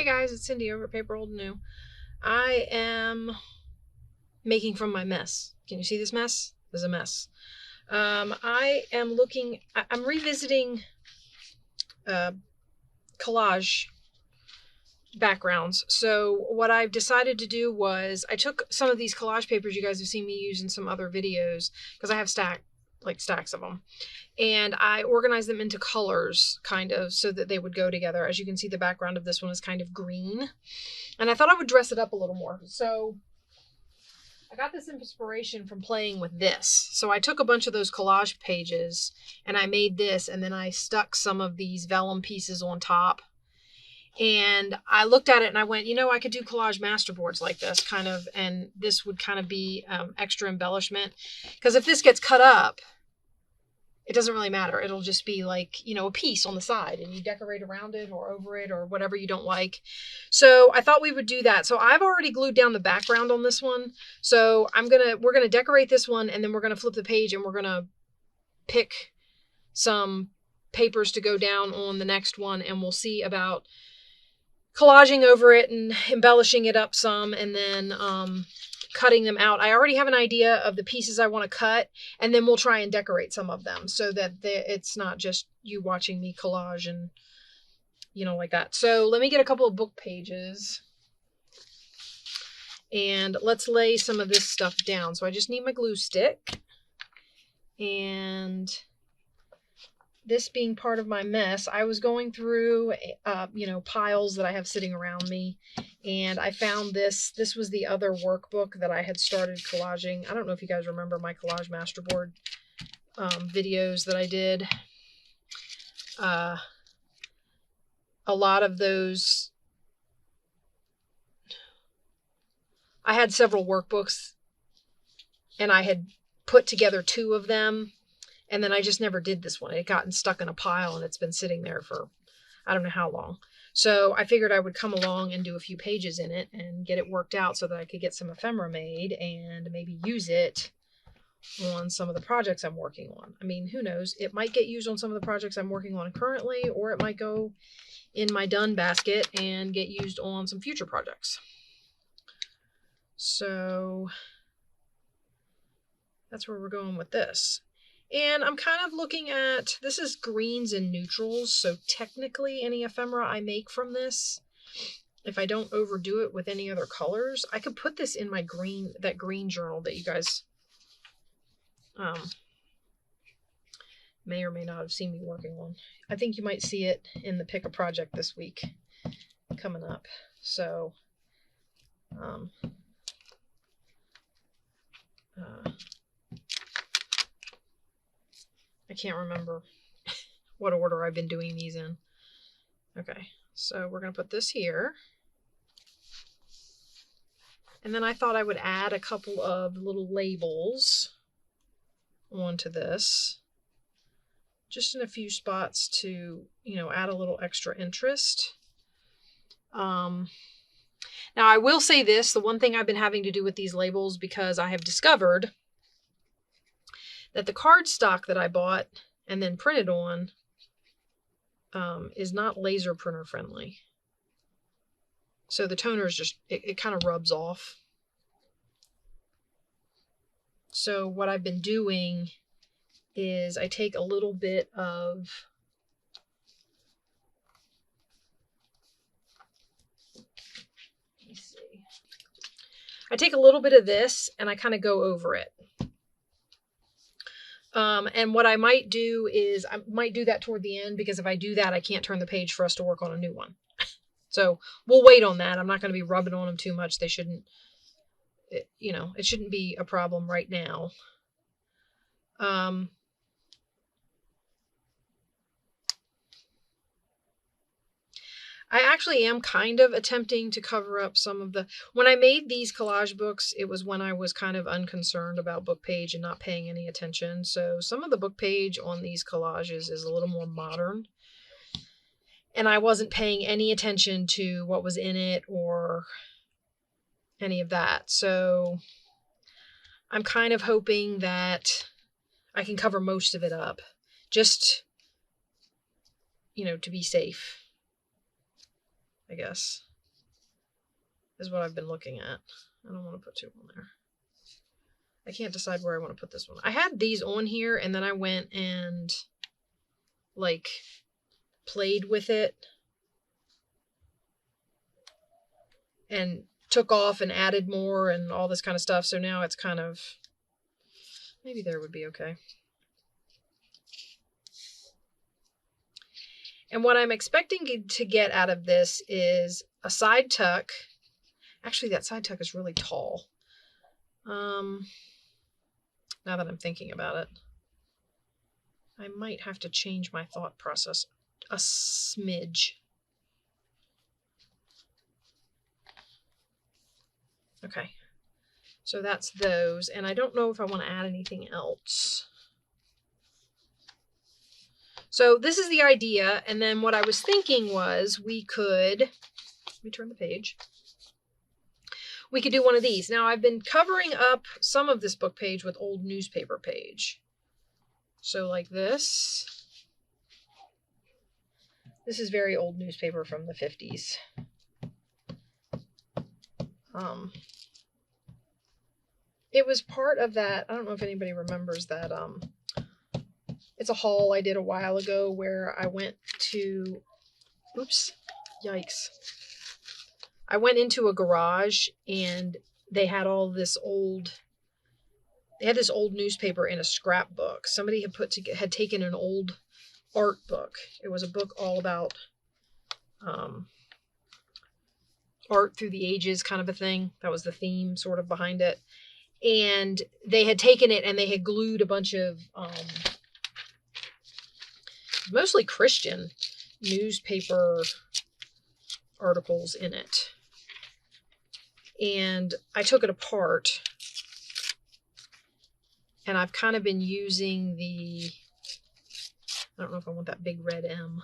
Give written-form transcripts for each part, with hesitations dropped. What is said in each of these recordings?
Hey guys, it's Cindy over at paper.old.new. I am making from my mess. Can you see this mess? This is a mess. I'm revisiting collage backgrounds. So what I've decided to do was I took some of these collage papers you guys have seen me use in some other videos, because I have stacks of them. And I organized them into colors, kind of, so that they would go together. As you can see, the background of this one is kind of green. And I thought I would dress it up a little more. So I got this inspiration from playing with this. So I took a bunch of those collage pages and I made this, and then I stuck some of these vellum pieces on top. And I looked at it and I went, you know, I could do collage masterboards like this kind of, and this would kind of be extra embellishment. Because if this gets cut up, it doesn't really matter. It'll just be like, you know, a piece on the side, and you decorate around it or over it or whatever you don't like. So I thought we would do that. So I've already glued down the background on this one. So we're going to decorate this one, and then we're going to flip the page and we're going to pick some papers to go down on the next one, and we'll see about collaging over it and embellishing it up some, and then cutting them out. I already have an idea of the pieces I want to cut, and then we'll try and decorate some of them so that it's not just you watching me collage and, you know, like that. So let me get a couple of book pages and let's lay some of this stuff down. So I just need my glue stick, and this being part of my mess, I was going through, you know, piles that I have sitting around me, and I found this. This was the other workbook that I had started collaging. I don't know if you guys remember my collage masterboard videos that I did. A lot of those, I had several workbooks, and I had put together 2 of them. And then I just never did this one. It had gotten stuck in a pile, and it's been sitting there for I don't know how long. So I figured I would come along and do a few pages in it and get it worked out so that I could get some ephemera made and maybe use it on some of the projects I'm working on. I mean, who knows? It might get used on some of the projects I'm working on currently, or it might go in my done basket and get used on some future projects. So that's where we're going with this. And I'm kind of looking at, this is greens and neutrals, so technically any ephemera I make from this, if I don't overdo it with any other colors, I could put this in my that green journal that you guys may or may not have seen me working on. I think you might see it in the Pick a Project this week coming up. So I can't remember what order I've been doing these in. Okay, so we're going to put this here. And then I thought I would add a couple of little labels onto this, just in a few spots to, you know, add a little extra interest. Now I will say this, the one thing I've been having to do with these labels, because I have discovered that the cardstock that I bought and then printed on is not laser printer friendly. So the toner is just, it kind of rubs off. So what I've been doing is I take a little bit of I take a little bit of this and I kind of go over it. And what I might do is I might do that toward the end, because if I do that, I can't turn the page for us to work on a new one. So we'll wait on that. I'm not going to be rubbing on them too much. They shouldn't, you know, it shouldn't be a problem right now. I actually am kind of attempting to cover up some of the, when I made these collage books, it was when I was kind of unconcerned about book page and not paying any attention. So some of the book page on these collages is a little more modern, and I wasn't paying any attention to what was in it or any of that. So I'm kind of hoping that I can cover most of it up, just, you know, to be safe, I guess. is what I've been looking at. I don't want to put two on there. I can't decide where I want to put this one. I had these on here and then I went and like played with it and took off and added more and all this kind of stuff. So now it's kind of, maybe there would be okay. And what I'm expecting to get out of this is a side tuck. Actually, that side tuck is really tall. Now that I'm thinking about it, I might have to change my thought process a smidge. Okay, so that's those, and I don't know if I want to add anything else. So this is the idea, and then what I was thinking was we could, let me turn the page. We could do one of these. Now I've been covering up some of this book page with old newspaper page. So like this. This is very old newspaper from the 50s. It was part of that, I don't know if anybody remembers that, it's a haul I did a while ago where I went to, oops, yikes. I went into a garage and they had all this old, they had this old newspaper in a scrapbook. Somebody had taken an old art book. It was a book all about art through the ages, kind of a thing. That was the theme sort of behind it. And they had taken it and they had glued a bunch of mostly Christian newspaper articles in it. And I took it apart and I've kind of been using the, I don't know if I want that big red M.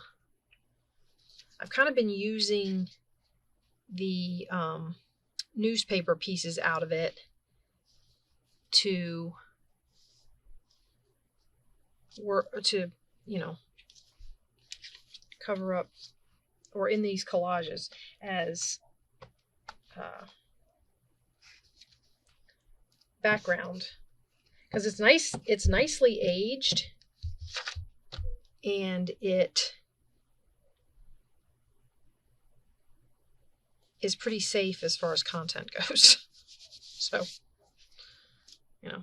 I've kind of been using the newspaper pieces out of it to work, to, you know, cover up, or in these collages as background, because it's nice, it's nicely aged and it is pretty safe as far as content goes. So, you know.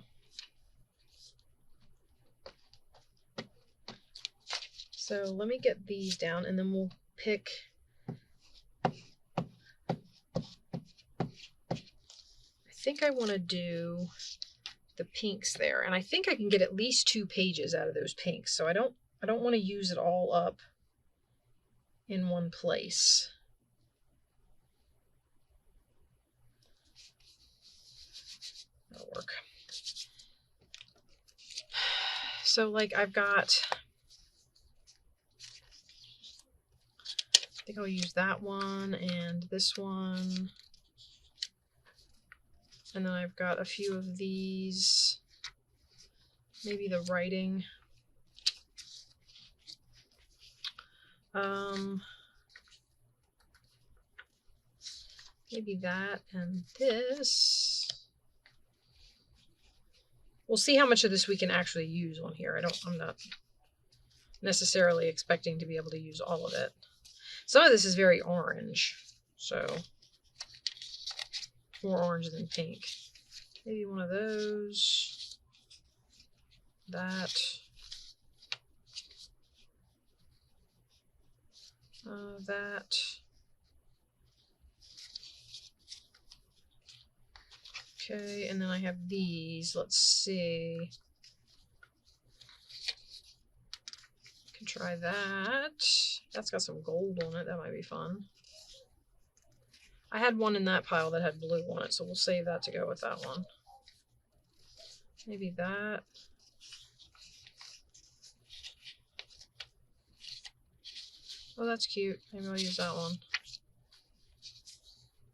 So let me get these down and then we'll pick. I think I want to do the pinks there, and I think I can get at least 2 pages out of those pinks. So I don't want to use it all up in one place. That'll work. So like I've got, I think I'll use that one and this one. And then I've got a few of these, maybe the writing. Maybe that and this. We'll see how much of this we can actually use on here. I'm not necessarily expecting to be able to use all of it. Some of this is very orange, so more orange than pink. Maybe one of those. That. That. Okay, and then I have these. Let's see. Can try that. That's got some gold on it. That might be fun. I had one in that pile that had blue on it, so we'll save that to go with that one. Maybe that. Oh, that's cute. Maybe I'll use that one.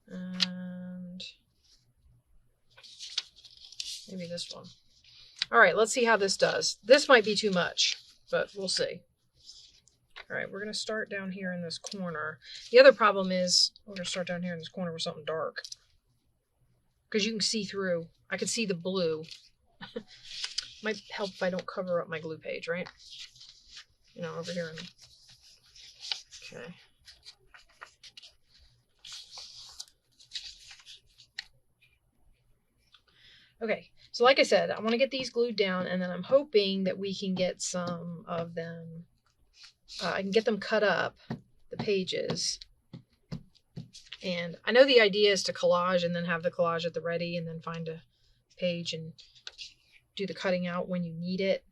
And maybe this one. All right, let's see how this does. This might be too much, but we'll see. All right, we're going to start down here in this corner. The other problem is we're going to start down here in this corner with something dark. Because you can see through. I can see the blue. Might help if I don't cover up my glue page, right? You know, over here. Okay. Okay, so like I said, I want to get these glued down, and then I'm hoping that we can get some of them, I can get them cut up, the pages. And I know the idea is to collage and then have the collage at the ready and then find a page and do the cutting out when you need it.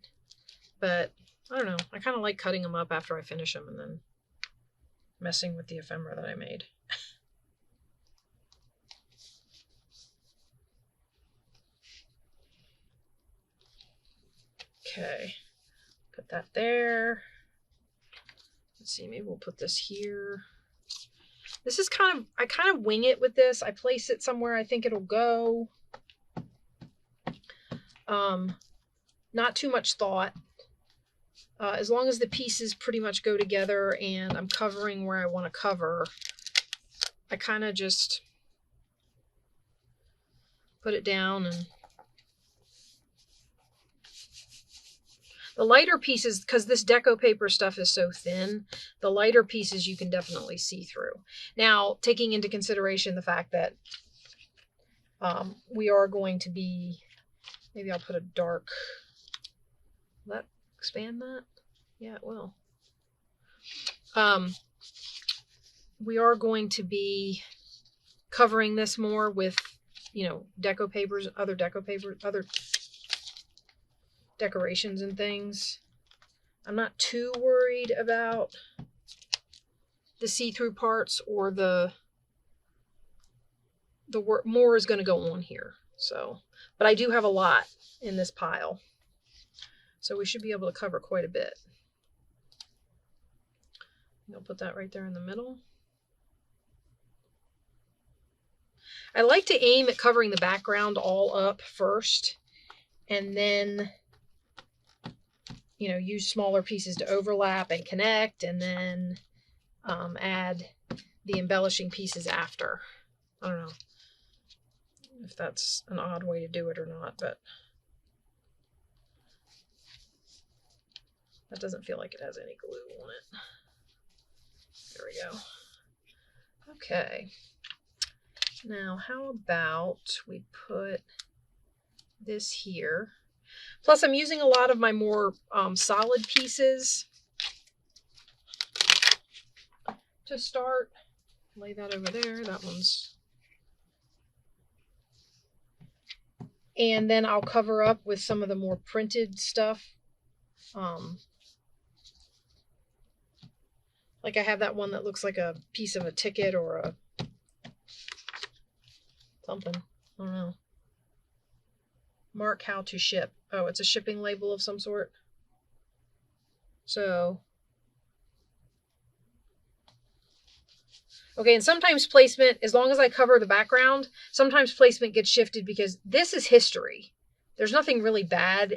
But I don't know, I kind of like cutting them up after I finish them and then messing with the ephemera that I made. Okay, put that there. Let's see, maybe we'll put this here. This is I kind of wing it with this. I place it somewhere I think it'll go. Not too much thought. As long as the pieces pretty much go together and I'm covering where I want to cover, I kind of just put it down. And the lighter pieces, because this deco paper stuff is so thin, the lighter pieces you can definitely see through. Now, taking into consideration the fact that we are going to be, maybe I'll put a dark, will that expand that? Yeah, it will. We are going to be covering this more with, you know, deco papers, other decorations and things. I'm not too worried about the see-through parts, or the work. More is going to go on here. So, but I do have a lot in this pile, so we should be able to cover quite a bit. I'll put that right there in the middle. I like to aim at covering the background all up first, and then, you know, use smaller pieces to overlap and connect, and then add the embellishing pieces after. I don't know if that's an odd way to do it or not, but that doesn't feel like it has any glue on it. There we go. Okay. Now, how about we put this here? Plus, I'm using a lot of my more solid pieces to start. Lay that over there. That one's. And then I'll cover up with some of the more printed stuff. Like I have that one that looks like a piece of a ticket or a something. I don't know. Mark how to ship. Oh, it's a shipping label of some sort. So, okay, and sometimes placement, as long as I cover the background, sometimes placement gets shifted because this is history. There's nothing really bad.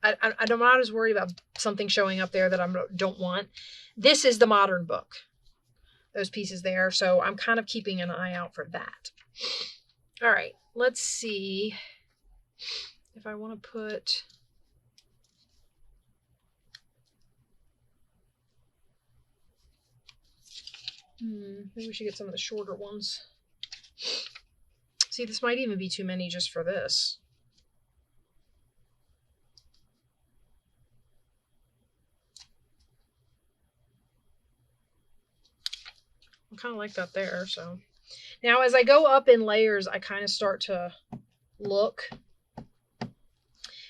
I'm not as worried about something showing up there that I don't want. This is the modern book. Those pieces there. So I'm kind of keeping an eye out for that. All right, let's see if I want to put... maybe we should get some of the shorter ones. See, this might even be too many just for this. I kind of like that there. So now as I go up in layers, I kind of start to look.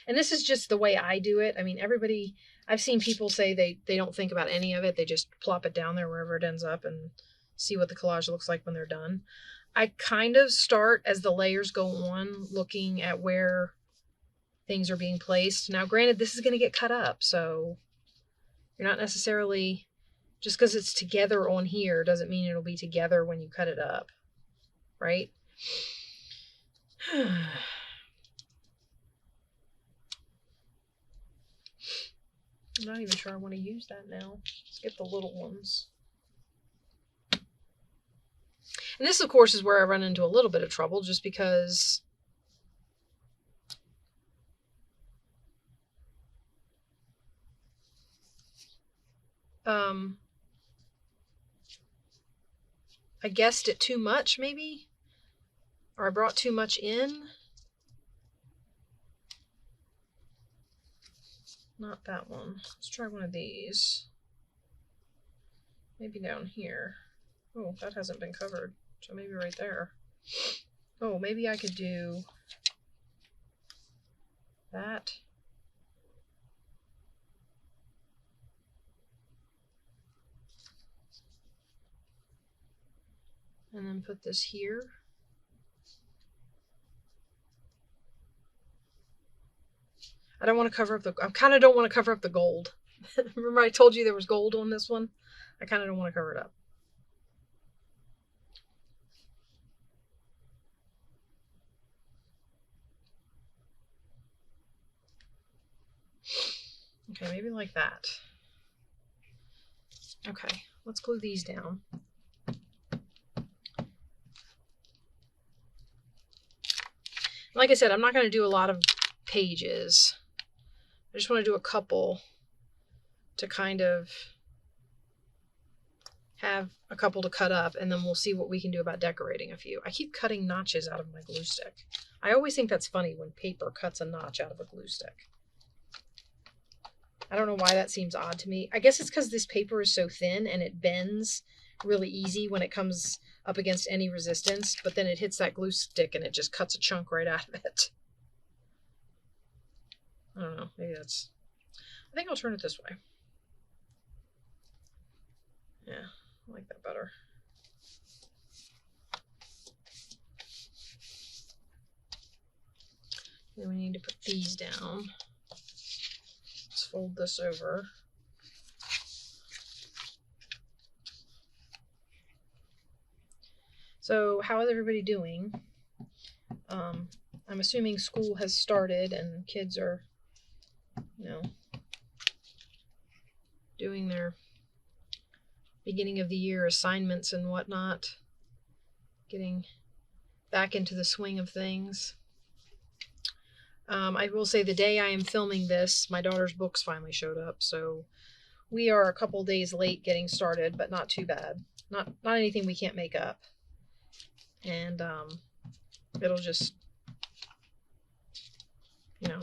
And this is just the way I do it. I mean, everybody, I've seen people say they don't think about any of it. They just plop it down there wherever it ends up and see what the collage looks like when they're done. I kind of start as the layers go on, looking at where things are being placed. Now, granted, this is going to get cut up, so you're not necessarily, just because it's together on here doesn't mean it'll be together when you cut it up, right? I'm not even sure I want to use that now. Let's get the little ones. And this, of course, is where I run into a little bit of trouble, just because I guessed it too much, maybe? Or I brought too much in? Not that one. Let's try one of these. Maybe down here. Oh, that hasn't been covered. So maybe right there. Oh, maybe I could do that. And then put this here. I don't want to cover up the, I kind of don't want to cover up the gold. Remember I told you there was gold on this one? I kind of don't want to cover it up. Okay, maybe like that. Okay, let's glue these down. Like I said, I'm not going to do a lot of pages. I just want to do a couple to kind of have a couple to cut up, and then we'll see what we can do about decorating a few. I keep cutting notches out of my glue stick. I always think that's funny when paper cuts a notch out of a glue stick. I don't know why that seems odd to me. I guess it's because this paper is so thin and it bends really easy when it comes up against any resistance, but then it hits that glue stick and it just cuts a chunk right out of it. I don't know, maybe that's... I think I'll turn it this way. Yeah, I like that better. Then we need to put these down. Let's fold this over. So how is everybody doing? I'm assuming school has started and kids are, you know, doing their beginning of the year assignments and whatnot, getting back into the swing of things. I will say the day I am filming this, my daughter's books finally showed up, so we are a couple days late getting started, but not too bad. Not anything we can't make up. And it'll just, you know,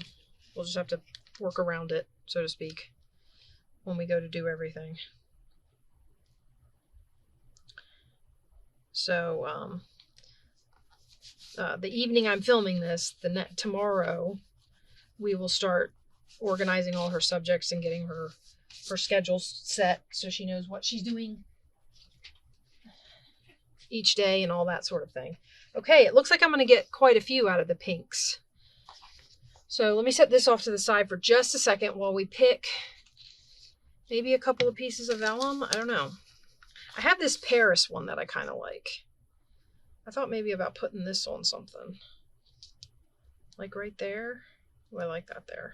we'll just have to work around it, so to speak, when we go to do everything. So the evening I'm filming this, tomorrow we will start organizing all her subjects and getting her schedule set so she knows what she's doing each day and all that sort of thing. Okay, it looks like I'm going to get quite a few out of the pinks. So let me set this off to the side for just a second while we pick maybe a couple of pieces of vellum. I don't know. I have this Paris one that I kind of like. I thought maybe about putting this on something. Like right there. Oh, I like that there.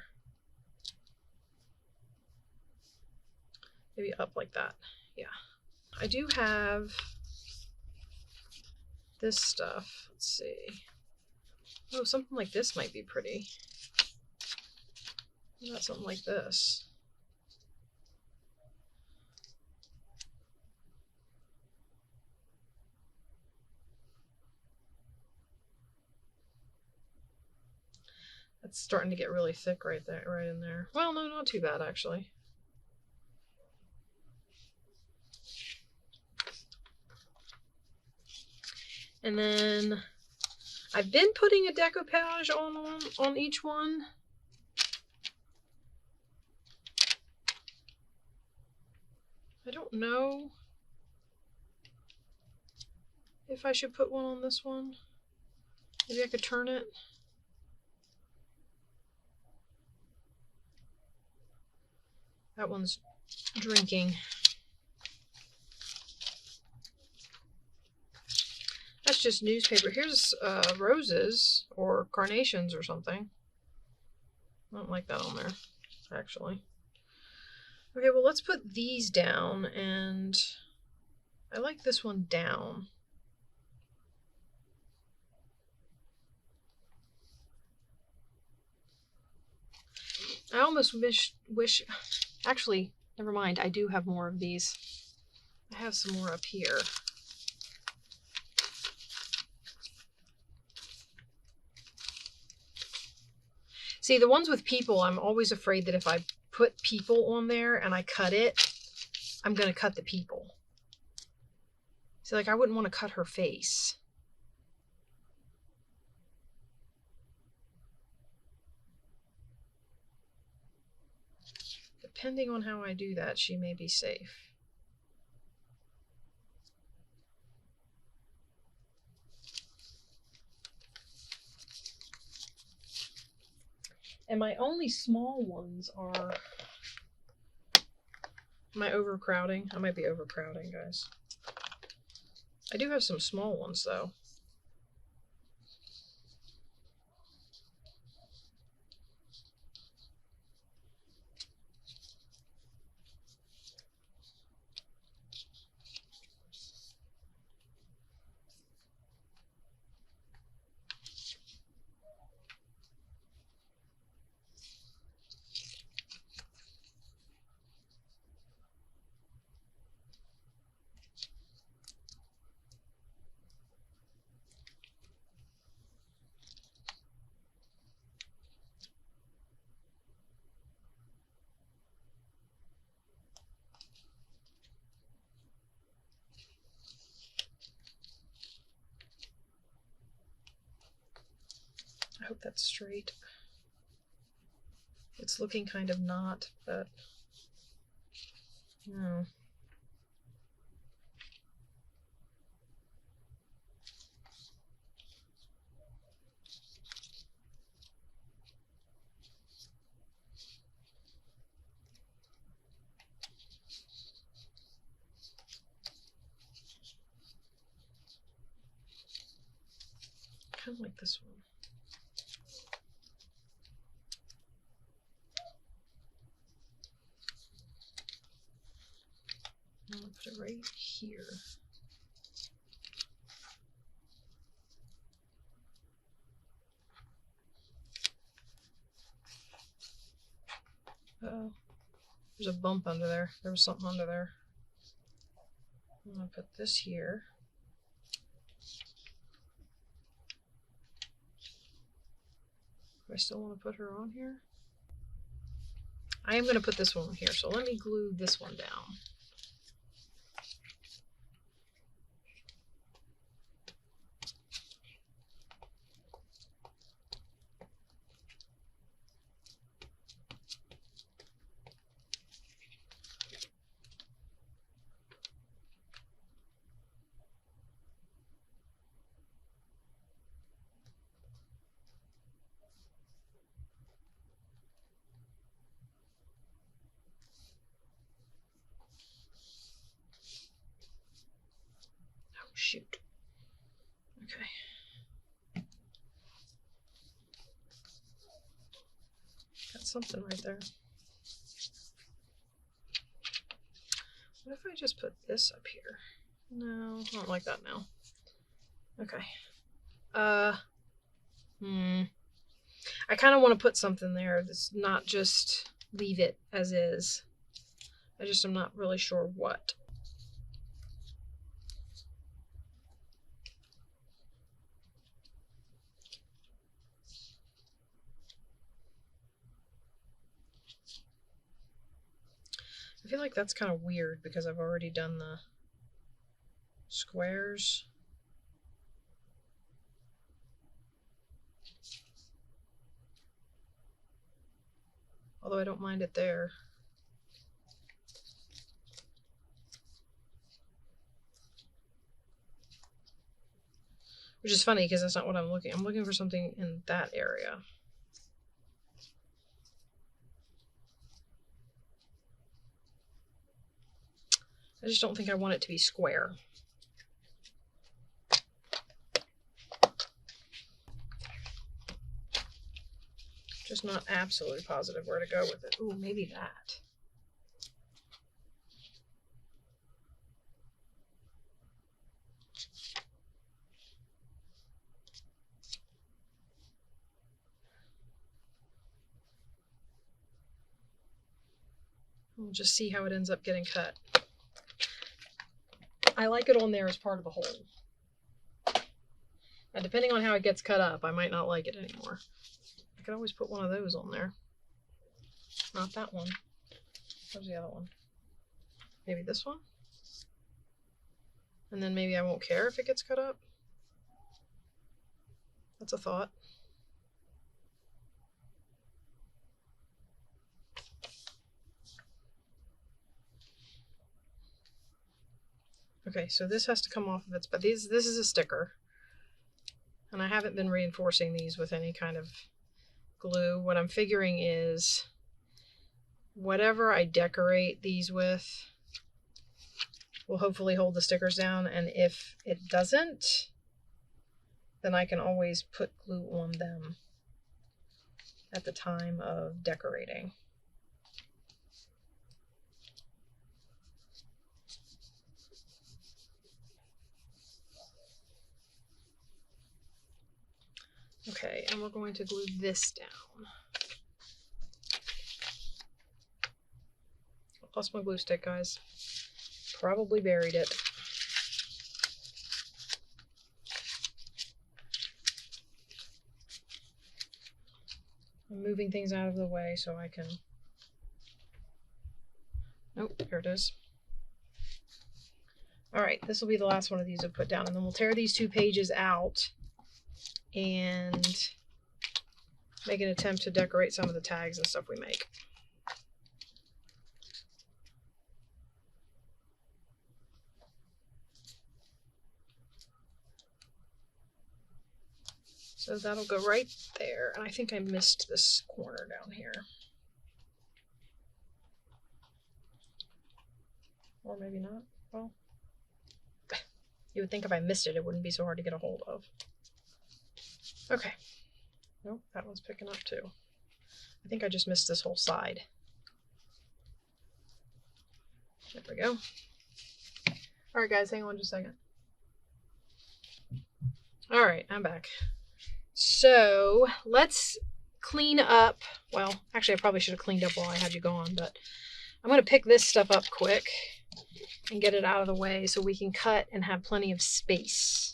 Maybe up like that. Yeah. I do have this stuff. Let's see. Oh, something like this might be pretty. What about something like this? It's starting to get really thick right there, right in there. Well, no, not too bad actually. And then I've been putting a decoupage on each one. I don't know if I should put one on this one. Maybe I could turn it. That one's drinking. That's just newspaper. Here's roses or carnations or something. I don't like that on there, actually. Okay, well, let's put these down, and I like this one down. I almost wish, actually, never mind, I do have more of these. I have some more up here. See, the ones with people, I'm always afraid that if I put people on there and I cut it, I'm going to cut the people. See, like, I wouldn't want to cut her face. Depending on how I do that, she may be safe. And my only small ones are... Am I overcrowding? I might be overcrowding, guys. I do have some small ones, though. I hope that's straight. It's looking kind of not, but no. Kind of like this one. I'm gonna put it right here. Uh-oh. There's a bump under there. There was something under there. I'm gonna put this here. Do I still want to put her on here? I am going to put this one here, so let me glue this one down. Shoot. Okay. Got something right there. What if I just put this up here? No, I don't like that now. Okay. I kind of want to put something there that's not just leave it as is. I just am not really sure what. I feel like that's kind of weird because I've already done the squares. Although I don't mind it there. Which is funny because that's not what I'm looking. I'm looking for something in that area. I just don't think I want it to be square. Just not absolutely positive where to go with it. Ooh, maybe that. We'll just see how it ends up getting cut. I like it on there as part of the whole. And depending on how it gets cut up, I might not like it anymore. I could always put one of those on there. Not that one. Where's the other one? Maybe this one? And then maybe I won't care if it gets cut up. That's a thought. Okay, so this has to come off of its, but this is a sticker. And I haven't been reinforcing these with any kind of glue. What I'm figuring is whatever I decorate these with will hopefully hold the stickers down, and if it doesn't, then I can always put glue on them at the time of decorating. Okay, and we're going to glue this down. I lost my glue stick, guys. Probably buried it. I'm moving things out of the way so I can... Nope, there it is. Alright, this will be the last one of these I've put down, and then we'll tear these 2 pages out and make an attempt to decorate some of the tags and stuff we make. So that'll go right there, and I think I missed this corner down here. Or maybe not. Well, you would think if I missed it, it wouldn't be so hard to get a hold of. Okay. Nope, that one's picking up too. I think I just missed this whole side. There we go. Alright guys, hang on just a second. Alright, I'm back. So let's clean up. Well, actually I probably should have cleaned up while I had you gone, but I'm going to pick this stuff up quick and get it out of the way so we can cut and have plenty of space.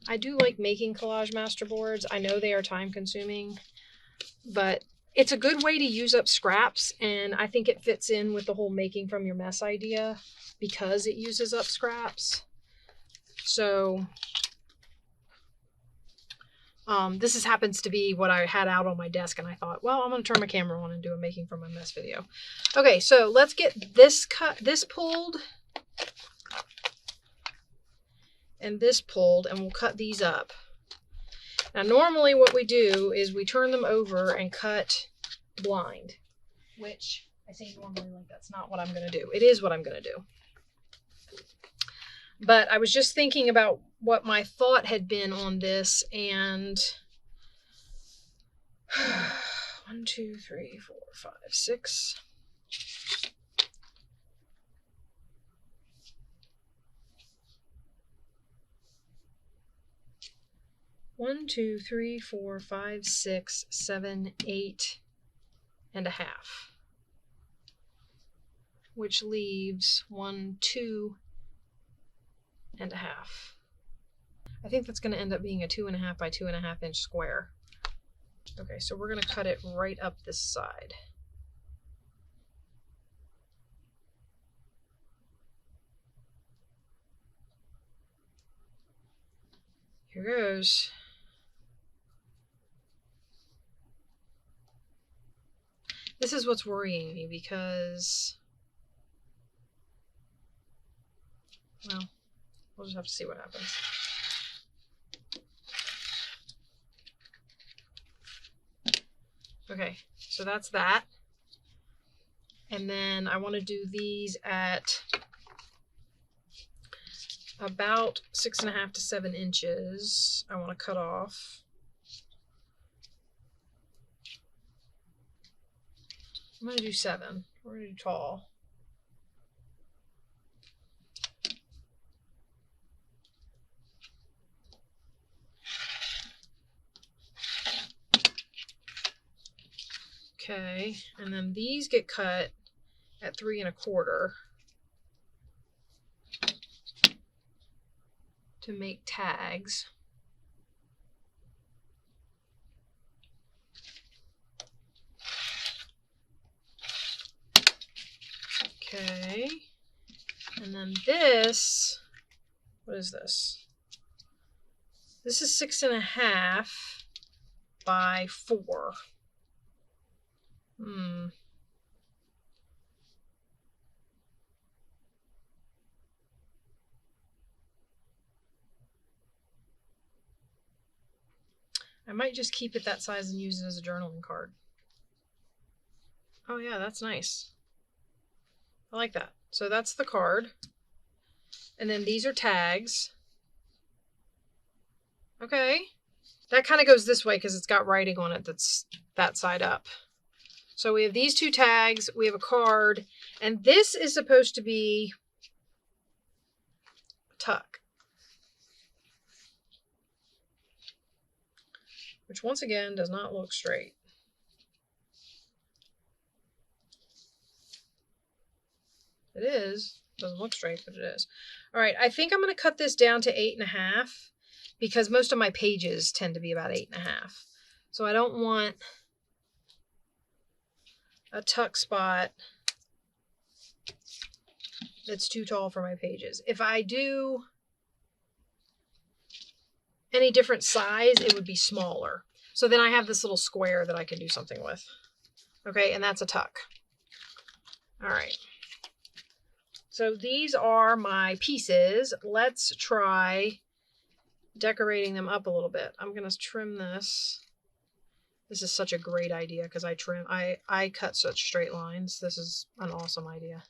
I do like making collage masterboards. I know they are time consuming, but it's a good way to use up scraps, and I think it fits in with the whole making from your mess idea because it uses up scraps. So this happens to be what I had out on my desk, and I thought, well, I'm going to turn my camera on and do a making from my mess video. Okay, so let's get this pulled and this pulled, and we'll cut these up. Now normally what we do is we turn them over and cut blind, which I say normally like that's not what I'm going to do. It is what I'm going to do. But I was just thinking about what my thought had been on this, and 1, 2, 3, 4, 5, 6. 1, 2, 3, 4, 5, 6, 7, 8 and a half, which leaves 1, 2 and a half. I think that's going to end up being a 2.5 by 2.5 inch square. Okay, so we're going to cut it right up this side. Here goes. This is what's worrying me because, well, we'll just have to see what happens. Okay, so that's that. And then I want to do these at about 6.5 to 7 inches. I want to cut off. I'm going to do 7. We're going to do tall. Okay, and then these get cut at 3 1/4 to make tags. Okay, and then this, what is this? This is 6 1/2 by 4. I might just keep it that size and use it as a journaling card. Oh yeah, that's nice. I like that. So that's the card. And then these are tags. Okay. That kind of goes this way because it's got writing on it that's that side up. So we have these 2 tags, we have a card, and this is supposed to be a tuck. Which once again does not look straight. It is. Doesn't look straight, but it is. All right, I think I'm going to cut this down to 8 1/2 because most of my pages tend to be about 8 1/2. So I don't want a tuck spot that's too tall for my pages. If I do any different size, it would be smaller. So then I have this little square that I can do something with. Okay, and that's a tuck. All right. So these are my pieces. Let's try decorating them up a little bit. I'm going to trim this. This is such a great idea because I cut such straight lines. This is an awesome idea.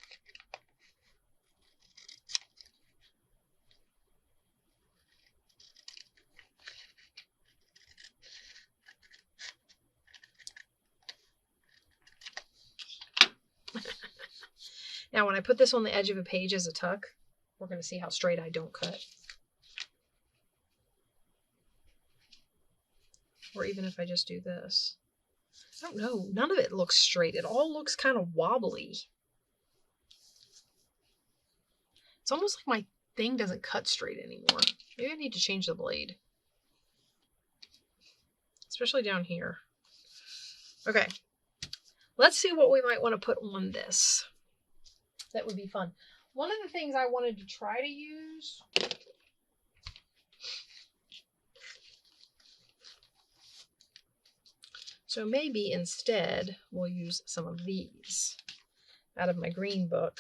Now, when I put this on the edge of a page as a tuck, we're going to see how straight I don't cut. Or even if I just do this. I don't know. None of it looks straight. It all looks kind of wobbly. It's almost like my thing doesn't cut straight anymore. Maybe I need to change the blade. Especially down here. Okay. Let's see what we might want to put on this. That would be fun. One of the things I wanted to try to use so maybe instead we'll use some of these out of my green book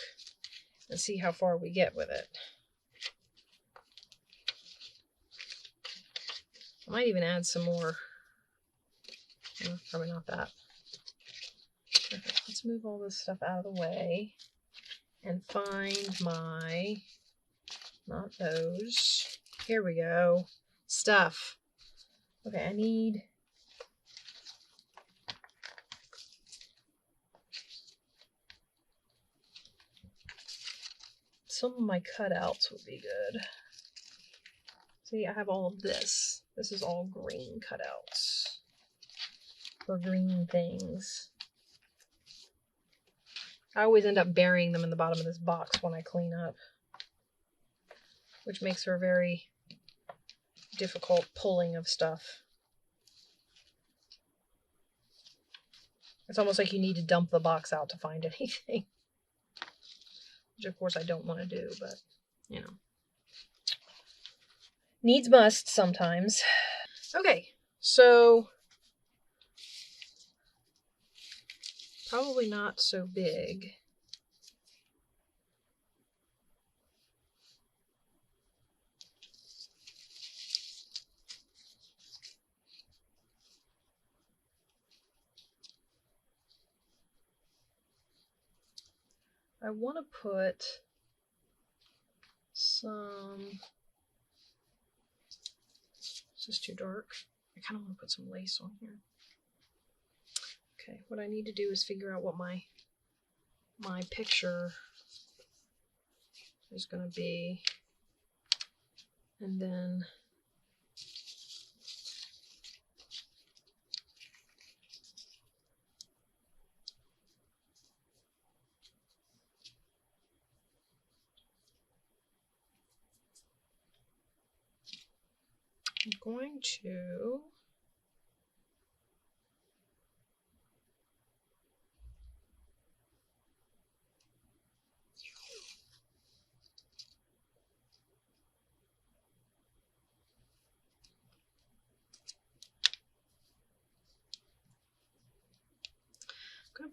and see how far we get with it. I might even add some more. Probably not that. Okay, let's move all this stuff out of the way and find my, not those. Here we go. Stuff. Okay, I need some of my cutouts would be good. See, I have all of this. This is all green cutouts for green things. I always end up burying them in the bottom of this box when I clean up, which makes for a very difficult pulling of stuff. It's almost like you need to dump the box out to find anything, which of course I don't want to do, but you know, needs must sometimes. Okay, so probably not so big. I want to put some, this is too dark. I kind of want to put some lace on here. Okay, what I need to do is figure out what my picture is going to be, and then I'm going to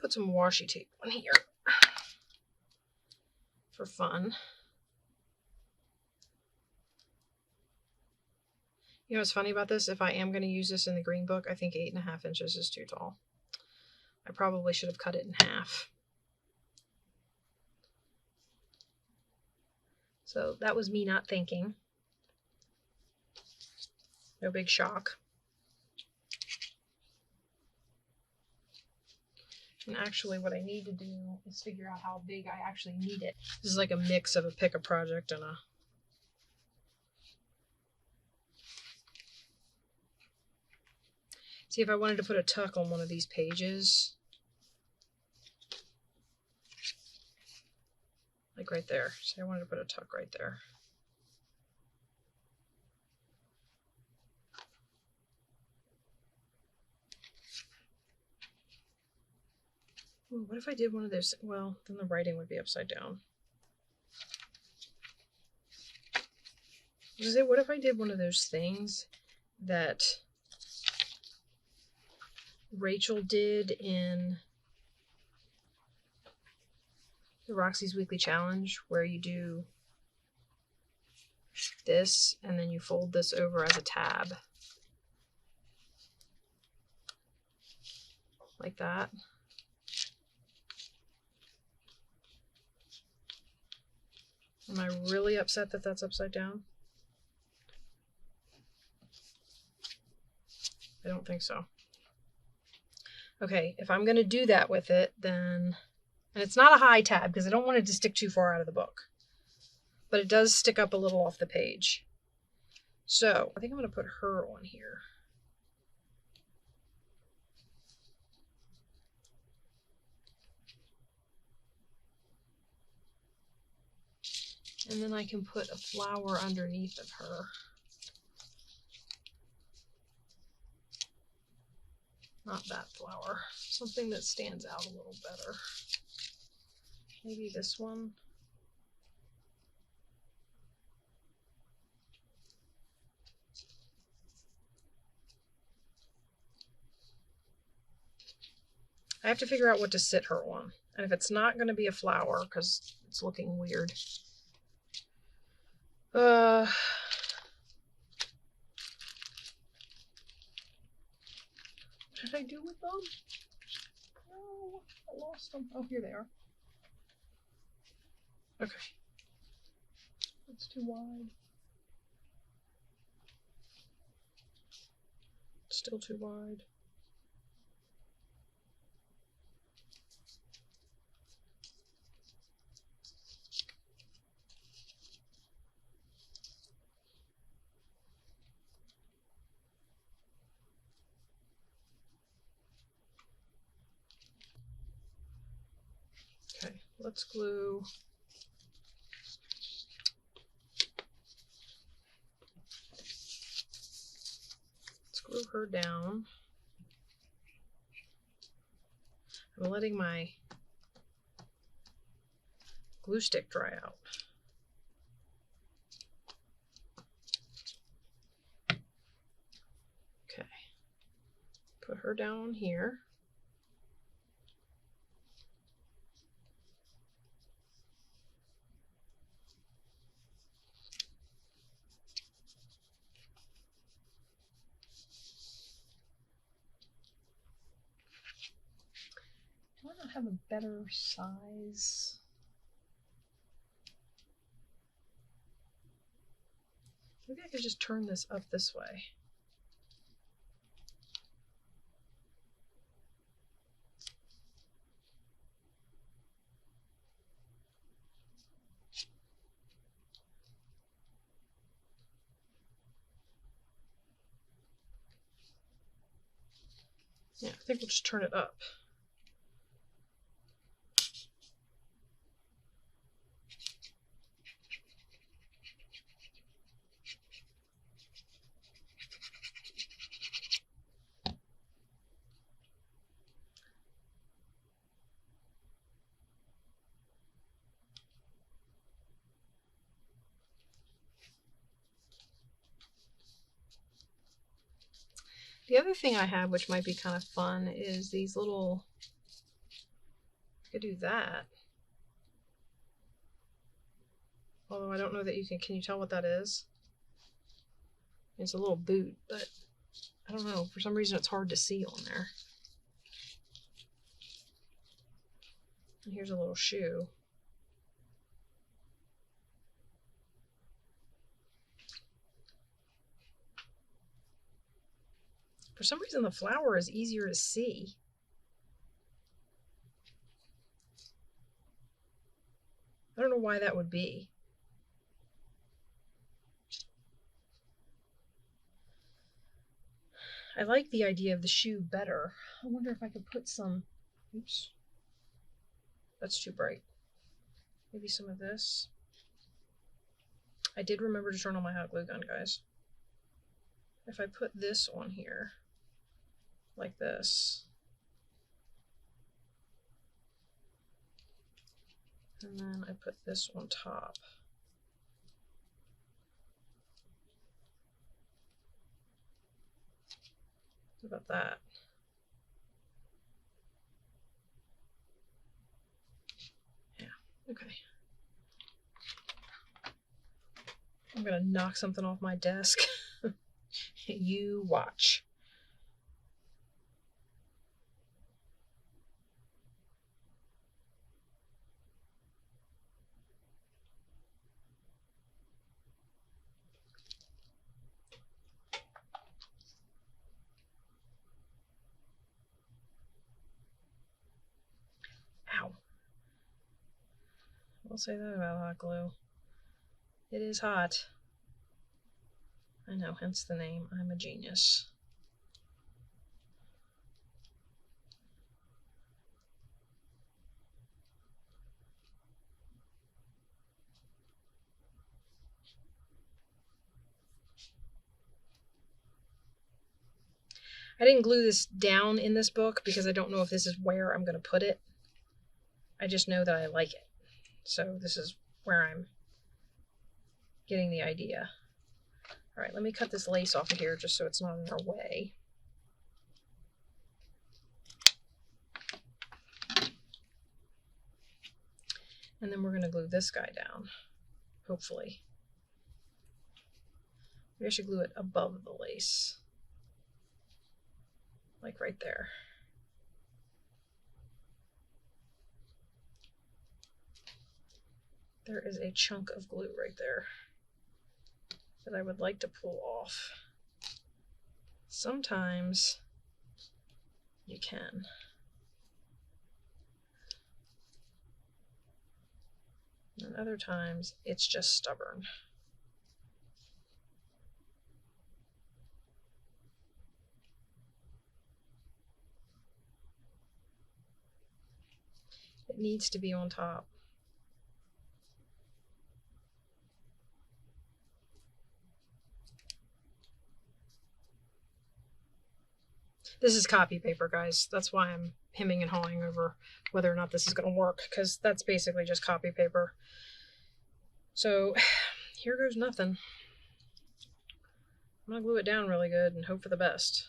put some washi tape on here for fun. You know what's funny about this? If I am going to use this in the green book, I think 8.5 inches is too tall. I probably should have cut it in half. So that was me not thinking. No big shock. And actually what I need to do is figure out how big I actually need it. This is like a mix of a pick a project and a... See, if I wanted to put a tuck on one of these pages, like right there. See, I wanted to put a tuck right there. Ooh, what if I did one of those? Well, then the writing would be upside down. What if I did one of those things that Rachel did in the Roxy's Weekly Challenge, where you do this and then you fold this over as a tab. Like that. Am I really upset that that's upside down? I don't think so. Okay, if I'm going to do that with it, then... And it's not a high tab because I don't want it to stick too far out of the book. But it does stick up a little off the page. So, I think I'm going to put her on here. And then I can put a flower underneath of her. Not that flower. Something that stands out a little better. Maybe this one. I have to figure out what to sit her on. And if it's not going to be a flower, because it's looking weird. What did I do with them? No, I lost them. Oh, here they are. Okay. That's too wide. Still too wide. Okay, let's glue. Let's glue her down. I'm letting my glue stick dry out. Okay, put her down here. Do I not have a better size? Maybe I could just turn this up this way. Yeah, I think we'll just turn it up. The other thing I have, which might be kind of fun, is these little, I could do that. Although I don't know that you can you tell what that is? It's a little boot, but I don't know, for some reason it's hard to see on there. And here's a little shoe. For some reason the flower is easier to see. I don't know why that would be. I like the idea of the shoe better. I wonder if I could put some, oops, that's too bright. Maybe some of this. I did remember to turn on my hot glue gun, guys. If I put this on here, like this, and then I put this on top. What about that? Yeah, okay. I'm gonna knock something off my desk. You watch. Ow. I'll say that about hot glue. It is hot. I know, hence the name. I'm a genius. I didn't glue this down in this book because I don't know if this is where I'm going to put it. I just know that I like it. So this is where I'm getting the idea. All right, let me cut this lace off of here just so it's not in our way. And then we're going to glue this guy down, hopefully. Maybe I should glue it above the lace, like right there. There is a chunk of glue right there that I would like to pull off. Sometimes you can. And other times it's just stubborn. It needs to be on top. This is copy paper, guys. That's why I'm hemming and hawing over whether or not this is going to work, because that's basically just copy paper. So here goes nothing. I'm going to glue it down really good and hope for the best.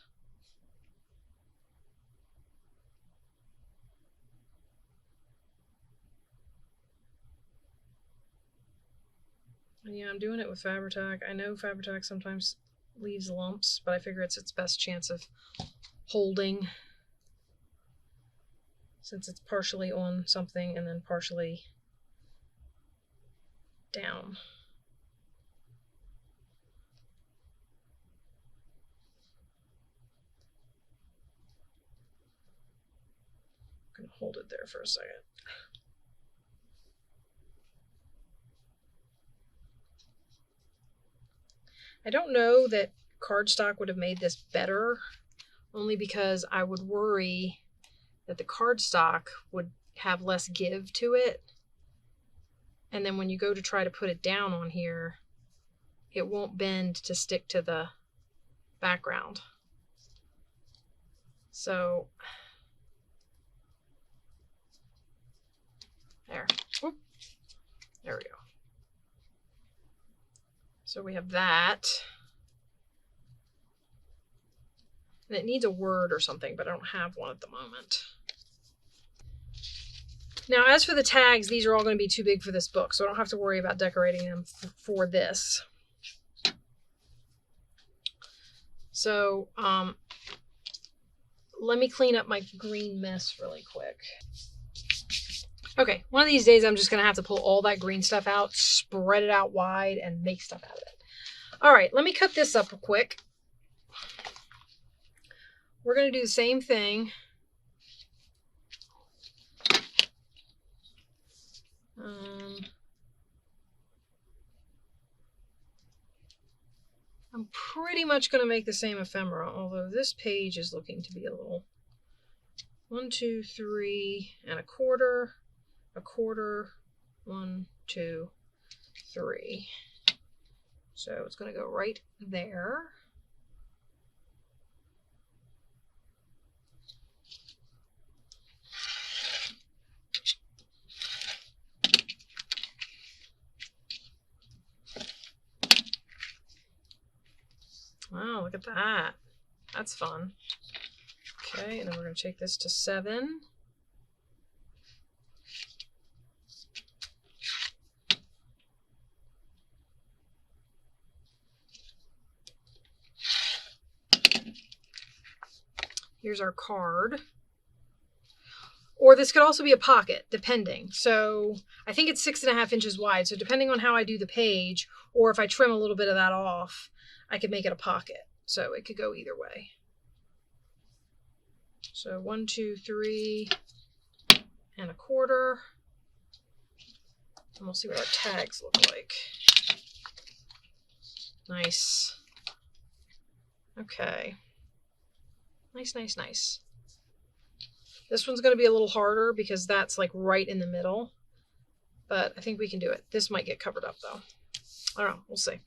And yeah, I'm doing it with Fabri-Tac. I know Fabri-Tac sometimes leaves lumps, but I figure it's its best chance of holding, since it's partially on something and then partially down. I'm going to hold it there for a second. I don't know that cardstock would have made this better, only because I would worry that the cardstock would have less give to it. And then when you go to try to put it down on here, it won't bend to stick to the background. So there. Whoop. There we go. So we have that. And it needs a word or something, but I don't have one at the moment. Now, as for the tags, these are all going to be too big for this book, so I don't have to worry about decorating them for this. So, let me clean up my green mess really quick. Okay, one of these days I'm just going to have to pull all that green stuff out, spread it out wide, and make stuff out of it. All right, let me cut this up real quick. We're going to do the same thing. I'm pretty much going to make the same ephemera, although this page is looking to be a little 1, 2, 3 and a quarter, 1, 2, 3. So it's going to go right there. Wow, look at that. That's fun. Okay, and then we're going to take this to 7. Here's our card. Or this could also be a pocket, depending. So I think it's 6.5 inches wide. So depending on how I do the page, or if I trim a little bit of that off, I could make it a pocket. So it could go either way. So 1, 2, 3 and a quarter. And we'll see what our tags look like. Nice. Okay. Nice, nice, nice. This one's going to be a little harder because that's like right in the middle. But I think we can do it. This might get covered up though. I don't know. We'll see.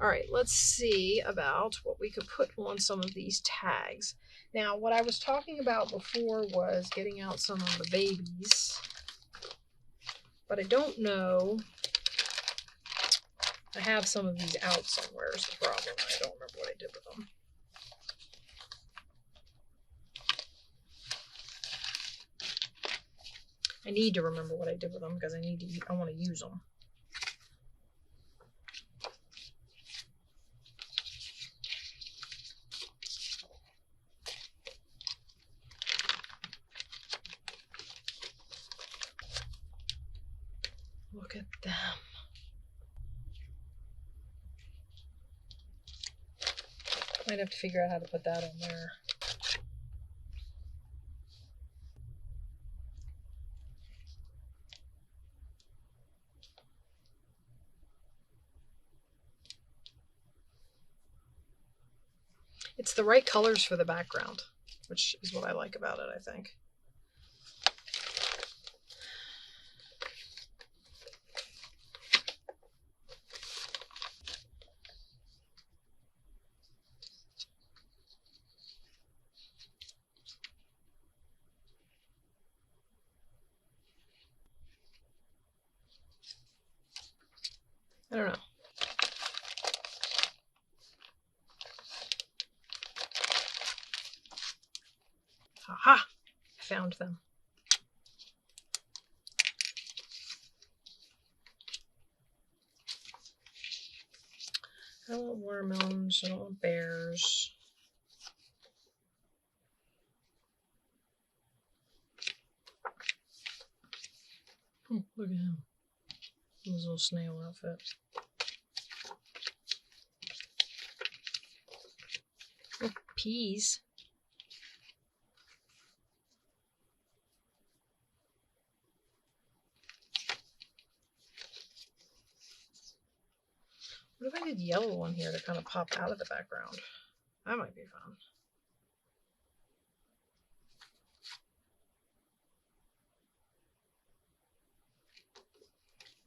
All right, let's see about what we could put on some of these tags. Now, what I was talking about before was getting out some of the babies. But I don't know. I have some of these out somewhere is the problem. I don't remember what I did with them. I need to remember what I did with them because I want to use them. Look at them. Might have to figure out how to put that on there. It's the right colors for the background, which is what I like about it, I think. I don't know. Aha! I found them. I don't want watermelons. I don't want bears. Oh, look at him. His little snail outfit. Oh, peas. What if I did yellow one here to kind of pop out of the background? That might be fun.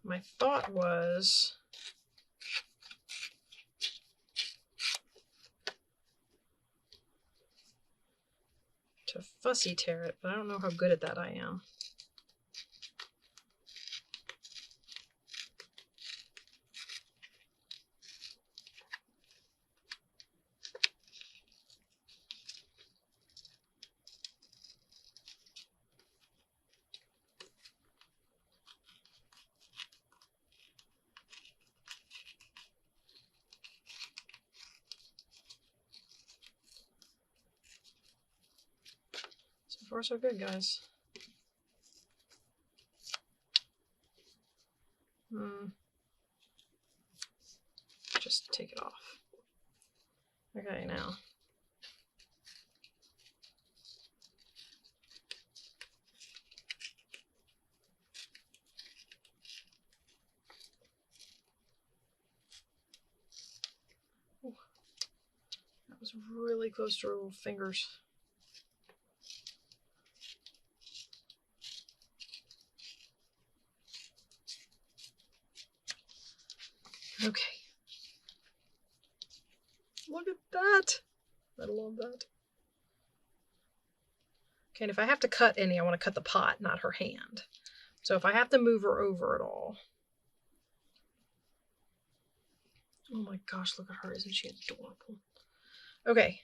My thought was to fussy tear it, but I don't know how good at that I am. far so good, guys. Just take it off. Okay, now. Ooh, that was really close to her little fingers. Okay. Look at that. I love that. Okay, and if I have to cut any, I want to cut the pot, not her hand. So if I have to move her over at all. Oh my gosh, look at her. Isn't she adorable? Okay.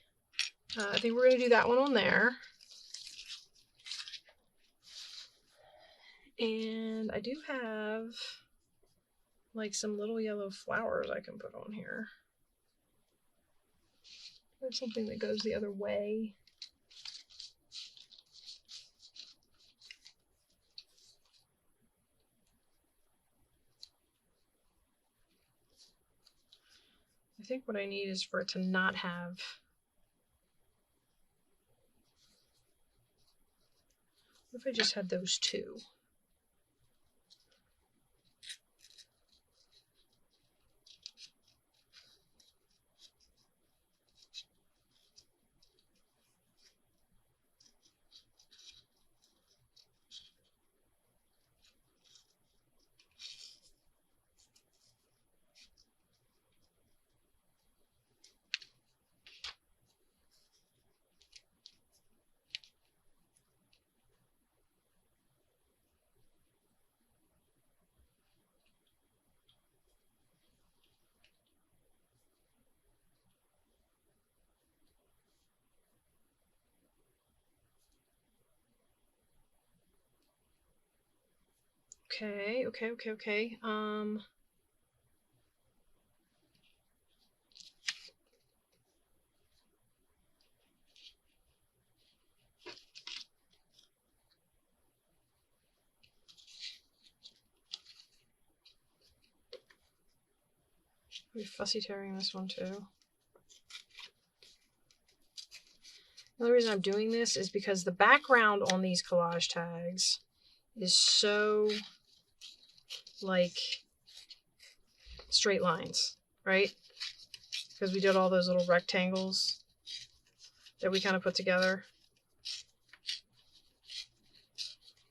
I think we're going to do that one on there. And I do have like some little yellow flowers I can put on here. There's something that goes the other way. I think what I need is for it to not have... What if I just had those two? Okay. We're fussy tearing this one too. The only reason I'm doing this is because the background on these collage tags is so like straight lines, right? Because we did all those little rectangles that we kind of put together.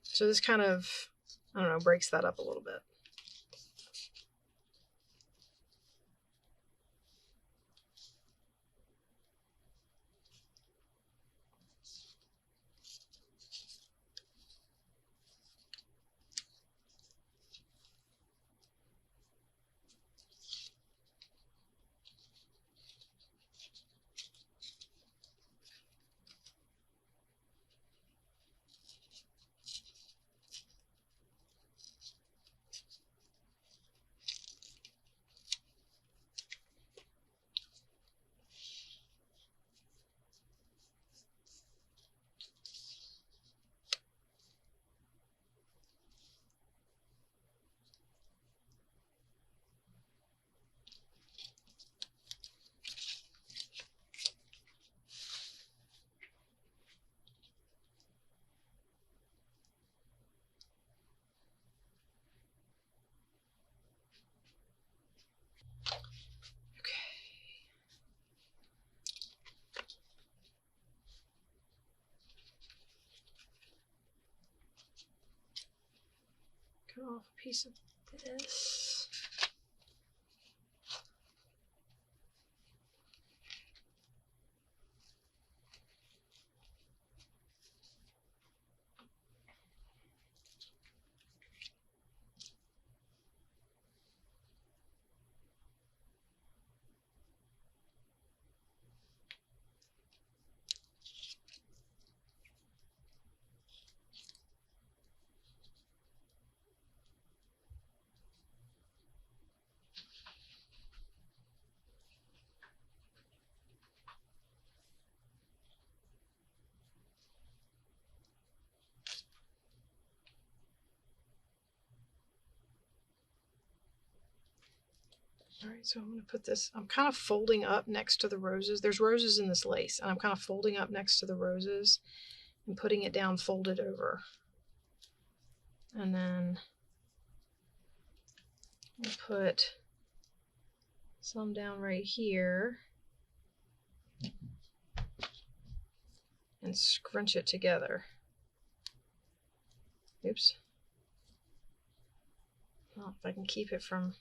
So this kind of, I don't know, breaks that up a little bit. Cut off a piece of this. All right, so I'm going to put this, I'm kind of folding up next to the roses. There's roses in this lace, and I'm kind of folding up next to the roses and putting it down folded over. And then I'll put some down right here and scrunch it together. Oops. Well, if I can keep it from...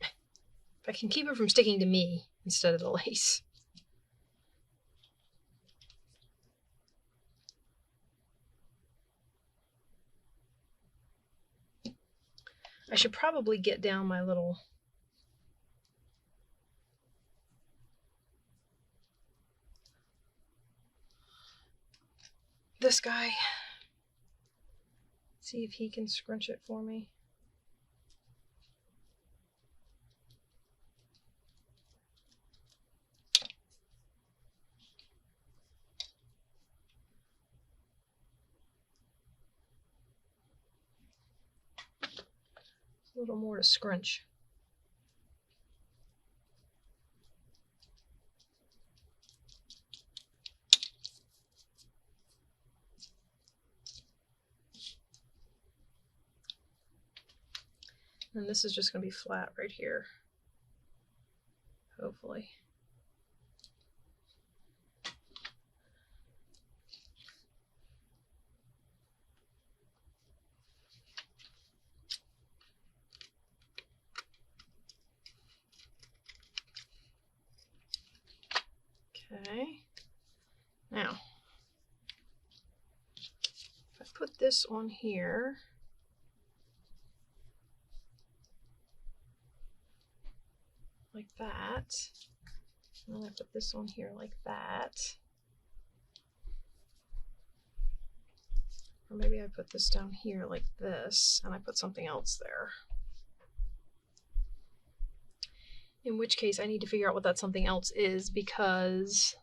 If I can keep it from sticking to me instead of the lace. I should probably get down my little... this guy. See if he can scrunch it for me. A little more to scrunch. And this is just going to be flat right here, hopefully. Okay, now, if I put this on here, like that, and then I put this on here like that, or maybe I put this down here like this, and I put something else there. In which case I need to figure out what that something else is, because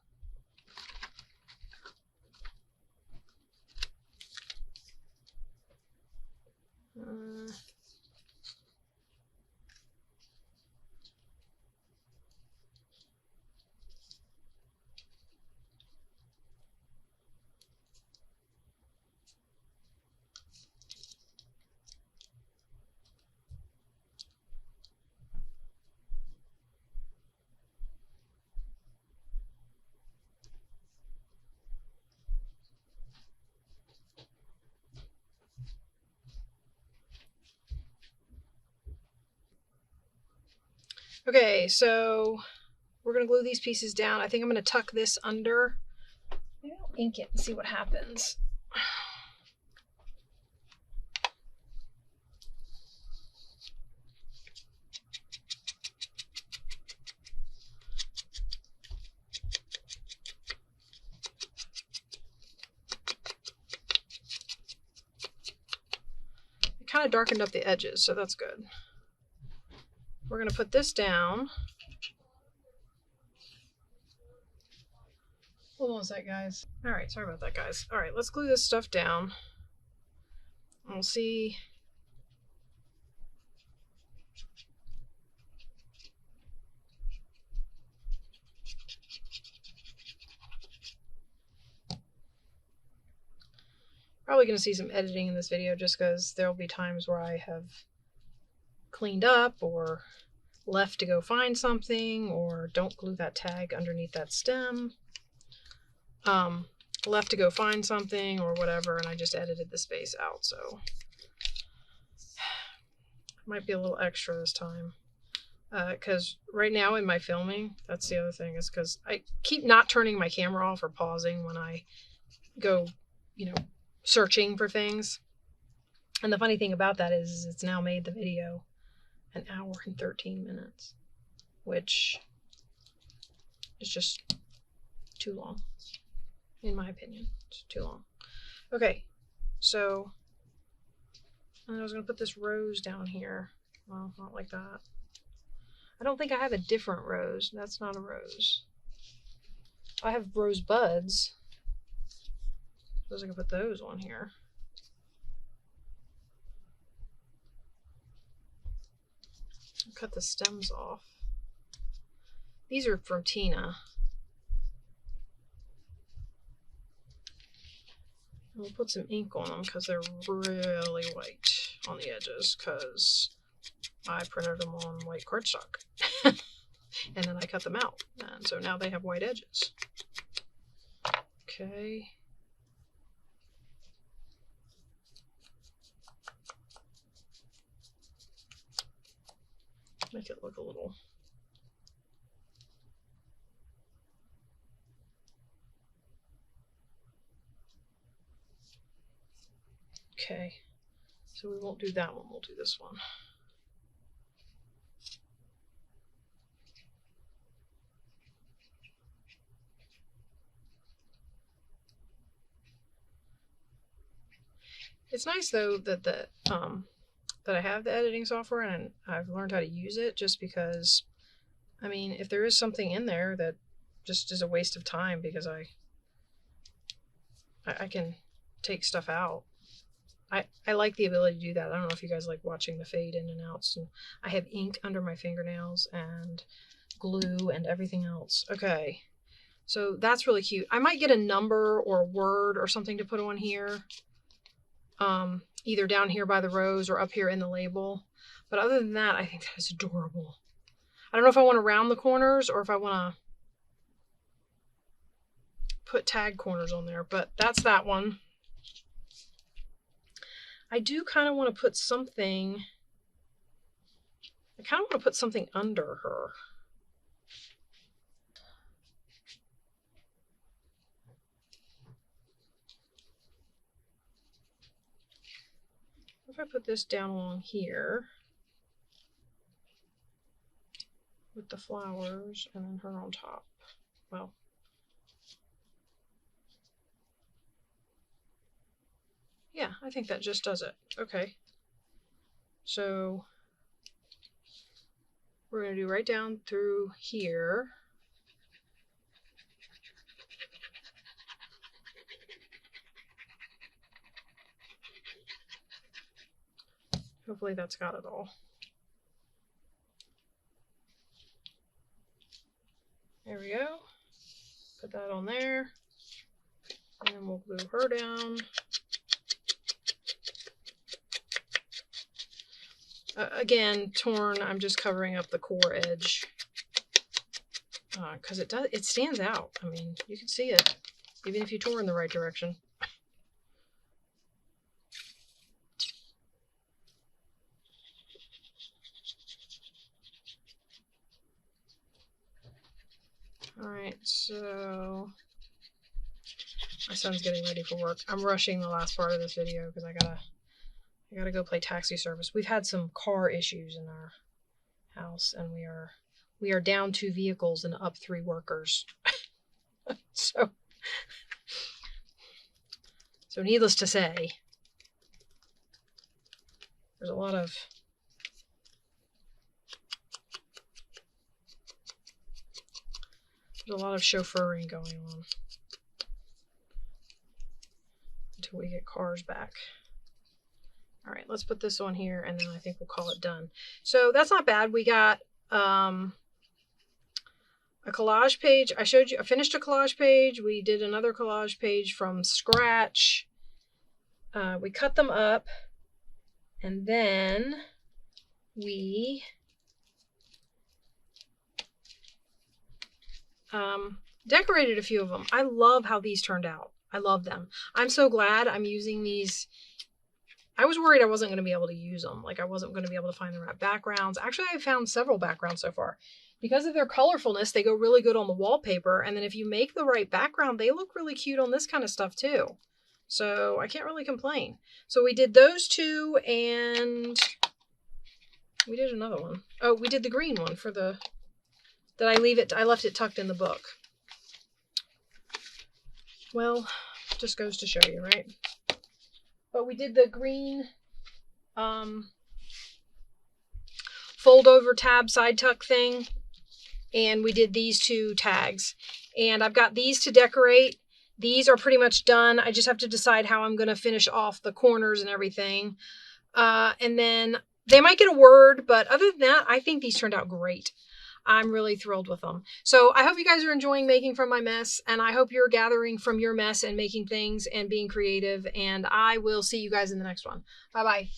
okay, so we're going to glue these pieces down. I think I'm going to tuck this under. Maybe I'll ink it and see what happens. It kind of darkened up the edges, so that's good. We're going to put this down. Hold on a sec, guys. All right, sorry about that, guys. All right, let's glue this stuff down. And we'll see. Probably going to see some editing in this video just because there'll be times where I have cleaned up or left to go find something, or don't glue that tag underneath that stem. Left to go find something or whatever, and I just edited the space out, so might be a little extra this time. Because right now in my filming, that's the other thing, is because I keep not turning my camera off or pausing when I go, you know, searching for things. And the funny thing about that is it's now made the video an hour and 13 minutes, which is just too long, in my opinion. It's too long. Okay, so and I was going to put this rose down here. Well, not like that. I don't think I have a different rose. That's not a rose. I have rose buds. suppose I could put those on here. I'll cut the stems off. These are from Tina. We'll put some ink on them because they're really white on the edges because I printed them on white cardstock. And then I cut them out. And so now they have white edges. Okay. Make it look a little... Okay, so we won't do that one, we'll do this one. It's nice though that that I have the editing software and I've learned how to use it, just because, I mean, if there is something in there that just is a waste of time because I can take stuff out. I like the ability to do that. I don't know if you guys like watching the fade in and outs. And I have ink under my fingernails and glue and everything else. Okay, so that's really cute. I might get a number or a word or something to put on here. Either down here by the rose or up here in the label. But other than that, I think that is adorable. I don't know if I want to round the corners or if I want to put tag corners on there, but that's that one. I do kind of want to put something, I kind of want to put something under her. If I put this down along here with the flowers and then her on top. Well, yeah, I think that just does it. Okay. So we're going to do right down through here. Hopefully that's got it all. There we go. Put that on there. And then we'll glue her down. Again, torn, I'm just covering up the core edge. Because it stands out. I mean, you can see it, even if you tore in the right direction. Alright, so my son's getting ready for work. I'm rushing the last part of this video because I gotta go play taxi service. We've had some car issues in our house and we are down 2 vehicles and up 3 workers. So needless to say, there's a lot of chauffeuring going on until we get cars back. All right, let's put this on here and then I think we'll call it done. So that's not bad. We got a collage page. I finished a collage page. We did another collage page from scratch. We cut them up and then we decorated a few of them. I love how these turned out. I love them. I'm so glad I'm using these. I was worried I wasn't going to be able to use them. Like I wasn't going to be able to find the right backgrounds. Actually, I found several backgrounds so far. Because of their colorfulness, they go really good on the wallpaper. And then if you make the right background, they look really cute on this kind of stuff too. So I can't really complain. So we did those 2 and we did another one. Oh, we did the green one for the... I left it tucked in the book. Well, just goes to show you, right? But we did the green fold over tab side tuck thing. And we did these 2 tags. And I've got these to decorate. These are pretty much done. I just have to decide how I'm going to finish off the corners and everything. And then they might get a word, but other than that, I think these turned out great. I'm really thrilled with them. So I hope you guys are enjoying making from my mess, and I hope you're gathering from your mess and making things and being creative, and I will see you guys in the next one. Bye-bye.